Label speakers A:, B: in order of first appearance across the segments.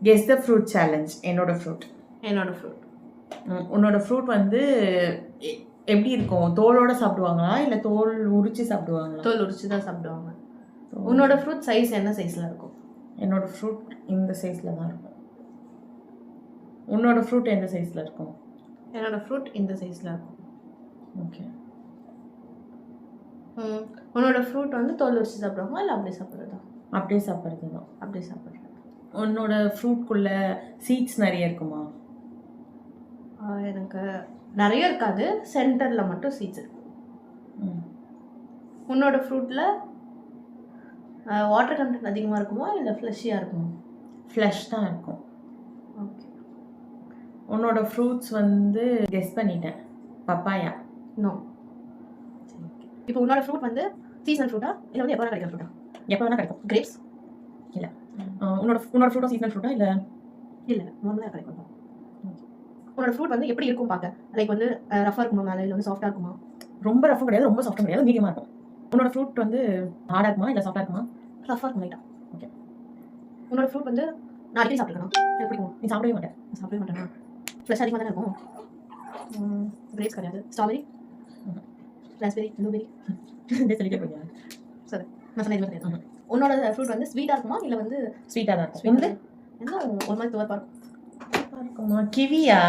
A: Guess the fruit challenge. என்னோட fruit. உன்னோட fruit வந்து எப்படி இருக்கும்? தோலோட சாப்பிடுவாங்களா இல்லை தோல் உரிச்சு சாப்பிடுவாங்களா?
B: தோல் உரிச்சு தான் சாப்பிடுவாங்க. உன்னோட ஃப்ரூட் சைஸ் என்ன சைஸில் இருக்கும்?
A: என்னோட ஃப்ரூட் இந்த சைஸில் தான் இருக்கும். உன்னோட ஃப்ரூட் எந்த சைஸில் இருக்கும்?
B: என்னோட ஃப்ரூட் இந்த சைஸில் இருக்கும்.
A: ஓகே.
B: உன்னோட ஃப்ரூட் வந்து தோல் உரிச்சு சாப்பிடுவாங்க இல்லை அப்படியே சாப்பிட்றதா?
A: அப்படியே சாப்பிட்றது தான்.
B: அப்படியே சாப்பிட்றது.
A: உன்னோட ஃப்ரூட்குள்ளே சீட்ஸ் நிறைய இருக்குமா?
B: எனக்கு நிறைய இருக்காது, சென்டரில் மட்டும் சீட்ஸ் இருக்கும். உன்னோட ஃப்ரூட்டில் வாட்டர் கண்டென்ட் அதிகமாக இருக்குமா இல்லை ஃப்ளஷியாக இருக்குமா?
A: ஃப்ளஷ் தான் இருக்கும்.
B: ஓகே.
A: உன்னோட ஃப்ரூட்ஸ் வந்து கெஸ் பண்ணிட்டேன். பப்பாயா.
B: நோ. சரி, ஓகே. இப்போ உன்னோட ஃப்ரூட் வந்து சீசனல் ஃப்ரூட்டா இல்லை வந்து எப்போ வேணால் கிடைக்கிற ஃப்ரூட்டா?
A: எப்போ வேணால் கிடைக்கும்.
B: கிரேப்ஸ்
A: இல்லை. உன்னோட ஃப்ரூட்டா சீசனல் ஃப்ரூட்டா இல்லை?
B: இல்லை, நார்மலாக கிடைக்கும். உன்னோட ஃப்ரூட் வந்து எப்படி இருக்கும் பார்க்க? லைக் வந்து ரஃபாக இருக்குமா மேலே, இல்லை வந்து சாஃப்டாக இருக்குமா?
A: ரொம்ப ரஃபும் கிடையாது, ரொம்ப சாஃப்டும் கிடையாது, மீடியமாக இருக்கும். உன்னோட ஃப்ரூட் வந்து ஹார்டாக இருக்குமா இல்லை சாஃப்டாக இருக்குமா?
B: ரஃபாக இருக்கும் லைட்டாக.
A: ஓகே.
B: உன்னோட ஃப்ரூட் வந்து நான் அடிக்கடி சாப்பிட்ருக்கணும். எனக்கு பிடிக்கும்.
A: நீ சாப்பிடவே மாட்டேன்.
B: சாப்பிடவே மாட்டேனா? ஃப்ரெஷ் அதிகமாக தானே இருக்கும். கிரேப்ஸ் கிடையாது. ஸ்ட்ராபெரி, ராஸ்பெரி, ப்ளூபெரி
A: சொல்லிட்டே போய்யா?
B: சரி, நான் சொன்ன எதுவுமே கிடையாது. உன்னோட ஃப்ரூட் வந்து ஸ்வீட்டாக இருக்குமா இல்லை வந்து
A: ஸ்வீட்டாக தான் இருக்கும்?
B: வந்து என்ன ஒரு மாதிரி துவர்ப்பாக இருக்கும்.
A: இருக்குமா? கிவியா?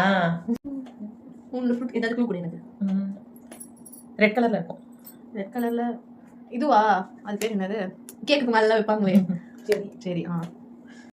B: உன்னோட ஃப்ரூட் ஏதாவது க்ளூ கூட எனக்கு.
A: ரெட் கலரில் இருக்கும்.
B: ரெட் கலரில் இதுவா? அது பேர் என்னது? கேக்குக்கு மேலே வைப்பாங்களே. சரி சரி.